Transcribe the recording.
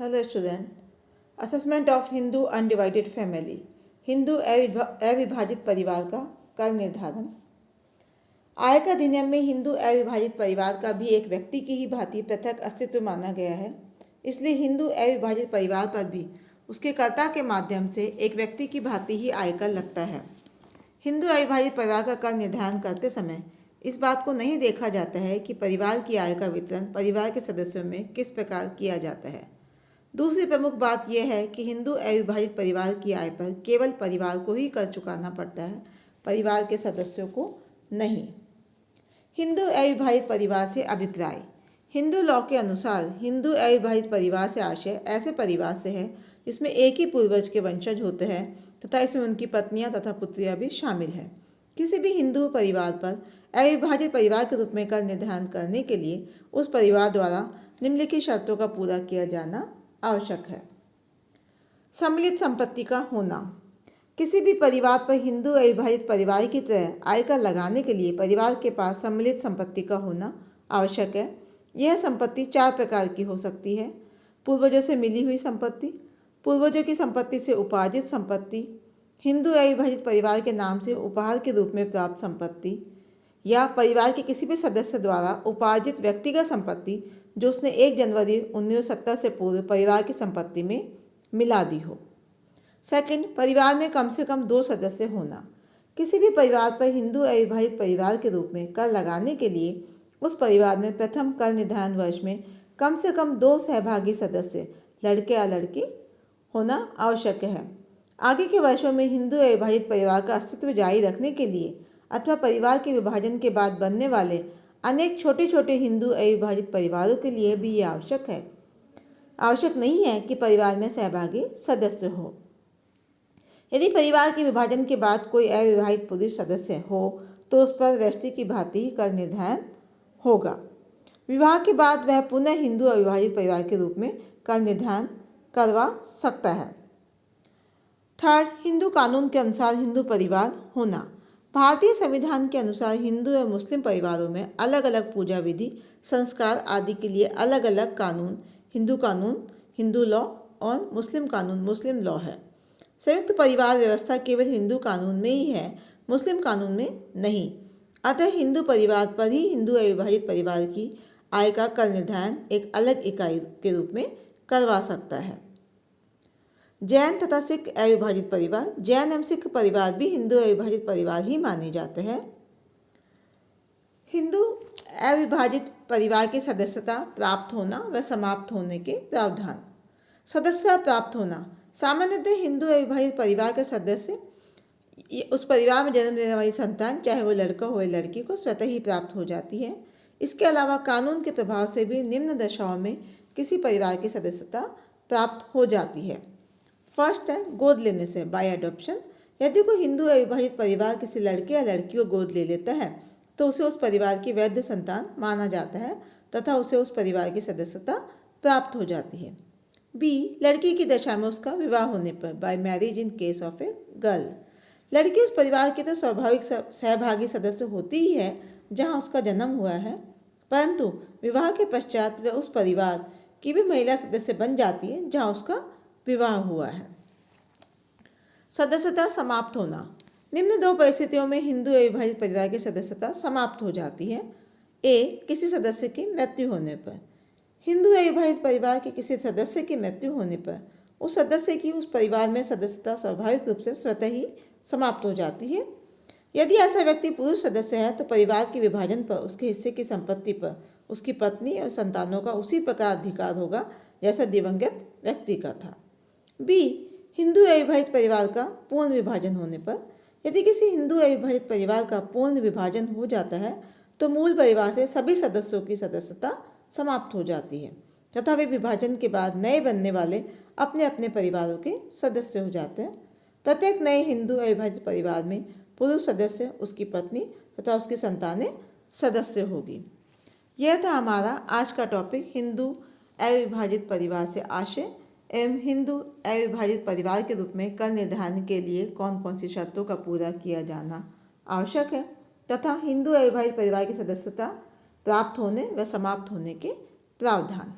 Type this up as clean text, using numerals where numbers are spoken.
Hello student. Assessment of Hindu undivided family, Hindu अविभाजित परिवार का कर निर्धारण। आयकर अधिनियम में हिंदू अविभाजित परिवार का भी एक व्यक्ति की ही भांति पृथक अस्तित्व माना गया है। इसलिए हिंदू अविभाजित परिवार पर भी उसके कर्ता के माध्यम से एक व्यक्ति की भांति ही आयकर लगता है। हिंदू अविभाजित परिवार का कर निर्धारण करते समय इस बात को नहीं देखा जाता है कि परिवार की आय का वितरण परिवार के सदस्यों में किस प्रकार किया जाता है। दूसरी प्रमुख बात यह है कि हिंदू अविभाजित परिवार की आय पर केवल परिवार को ही कर चुकाना पड़ता है, परिवार के सदस्यों को नहीं। हिंदू अविभाजित परिवार से अभिप्राय। हिंदू लॉ के अनुसार हिंदू अविभाजित परिवार से आशय ऐसे परिवार से है जिसमें एक ही पूर्वज के वंशज होते हैं तथा इसमें उनकी पत्नियां तथा पुत्रियां भी शामिल है। किसी भी हिंदू परिवार पर अविभाजित परिवार के रूप में कर निर्धारण करने के लिए उस परिवार द्वारा निम्नलिखित शर्तों का पूरा किया जाना आवश्यक है। सम्मिलित संपत्ति का होना। किसी भी परिवार पर हिंदू अविभाजित परिवार की तरह आयकर लगाने के लिए परिवार के पास सम्मिलित संपत्ति का होना आवश्यक है। यह संपत्ति 4 प्रकार की हो सकती है: पूर्वजों से मिली हुई संपत्ति, पूर्वजों की संपत्ति से उपार्जित संपत्ति, हिंदू अविभाजित परिवार के नाम से उपहार के रूप में प्राप्त संपत्ति, या परिवार के किसी भी सदस्य द्वारा उपार्जित व्यक्तिगत संपत्ति जो उसने 1 जनवरी 1970 से पूर्व परिवार की संपत्ति में मिला दी हो। सेकंड, परिवार में कम से कम 2 सदस्य होना। किसी भी परिवार पर हिंदू अविभाजित परिवार के रूप में कर लगाने के लिए उस परिवार में प्रथम कर निर्धारण वर्ष में कम से कम 2 सहभागी सदस्य, लड़के या लड़की, होना आवश्यक है। आगे के वर्षों में हिंदू अविभाजित परिवार का अस्तित्व जारी रखने के लिए अथवा परिवार के विभाजन के बाद बनने वाले अनेक छोटे छोटे हिंदू अविभाजित परिवारों के लिए भी ये आवश्यक नहीं है कि परिवार में सहभागी सदस्य हो। यदि परिवार के विभाजन के बाद कोई अविवाहित पुरुष सदस्य हो तो उस पर वैश्य की भांति ही कर निर्धारण होगा। विवाह के बाद वह पुनः हिंदू अविभाजित परिवार के रूप में कर निर्धारण करवा सकता है। थर्ड, हिंदू कानून के अनुसार हिंदू परिवार होना। भारतीय संविधान के अनुसार हिंदू एवं मुस्लिम परिवारों में अलग अलग पूजा विधि, संस्कार आदि के लिए अलग अलग कानून, हिंदू कानून हिंदू लॉ और मुस्लिम कानून मुस्लिम लॉ है। संयुक्त परिवार व्यवस्था केवल हिंदू कानून में ही है, मुस्लिम कानून में नहीं। अतः हिंदू परिवार पर ही हिंदू अविभाजित परिवार की आय का कर निर्धारण एक अलग इकाई के रूप में करवा सकता है। जैन तथा सिख अविभाजित परिवार। जैन एवं सिख परिवार भी हिंदू अविभाजित परिवार ही माने जाते हैं। हिंदू अविभाजित परिवार की सदस्यता प्राप्त होना व समाप्त होने के प्रावधान। सदस्यता प्राप्त होना। सामान्यतः हिंदू अविभाजित परिवार के सदस्य उस परिवार में जन्म लेने वाली संतान, चाहे वो लड़का हो या लड़की, को स्वतः ही प्राप्त हो जाती है। इसके अलावा कानून के प्रभाव से भी निम्न दशाओं में किसी परिवार की सदस्यता प्राप्त हो जाती है। फर्स्ट है गोद लेने से, बाय अडॉप्शन। यदि कोई हिंदू अविभाजित परिवार किसी लड़के या लड़की को गोद ले लेता है तो उसे उस परिवार की वैध संतान माना जाता है तथा उसे उस परिवार की सदस्यता प्राप्त हो जाती है। बी, लड़की की दशा में उसका विवाह होने पर, bye marriage in case of a girl. लड़की उस परिवार की तो स्वाभाविक सहभागी सदस्य होती ही है जहाँ उसका जन्म हुआ है, परंतु विवाह के पश्चात वह उस परिवार की भी महिला सदस्य बन जाती है जहाँ उसका विवाह हुआ है। सदस्यता समाप्त होना। निम्न 2 परिस्थितियों में हिंदू अविभाजित परिवार की सदस्यता समाप्त हो जाती है। ए, किसी सदस्य की मृत्यु होने पर। हिंदू अविभाजित परिवार के किसी सदस्य की मृत्यु होने पर उस सदस्य की उस परिवार में सदस्यता स्वाभाविक रूप से स्वतः ही समाप्त हो जाती है। यदि ऐसा व्यक्ति पुरुष सदस्य है तो परिवार के विभाजन पर उसके हिस्से की संपत्ति पर उसकी पत्नी और संतानों का उसी प्रकार अधिकार होगा जैसा दिवंगत व्यक्ति का था। बी, हिंदू अविभाजित परिवार का पूर्ण विभाजन होने पर। यदि किसी हिंदू अविभाजित परिवार का पूर्ण विभाजन हो जाता है तो मूल परिवार से सभी सदस्यों की सदस्यता समाप्त हो जाती है तथा वे विभाजन के बाद नए बनने वाले अपने अपने परिवारों के सदस्य हो जाते हैं। प्रत्येक नए हिंदू अविभाजित परिवार में पुरुष सदस्य, उसकी पत्नी तथा उसकी संतानें सदस्य होगी। यह था हमारा आज का टॉपिक, हिंदू अविभाजित परिवार से आशय एवं हिंदू अविभाजित परिवार के रूप में कर निर्धारण के लिए कौन कौन सी शर्तों का पूरा किया जाना आवश्यक है तथा हिंदू अविभाजित परिवार की सदस्यता प्राप्त होने व समाप्त होने के प्रावधान।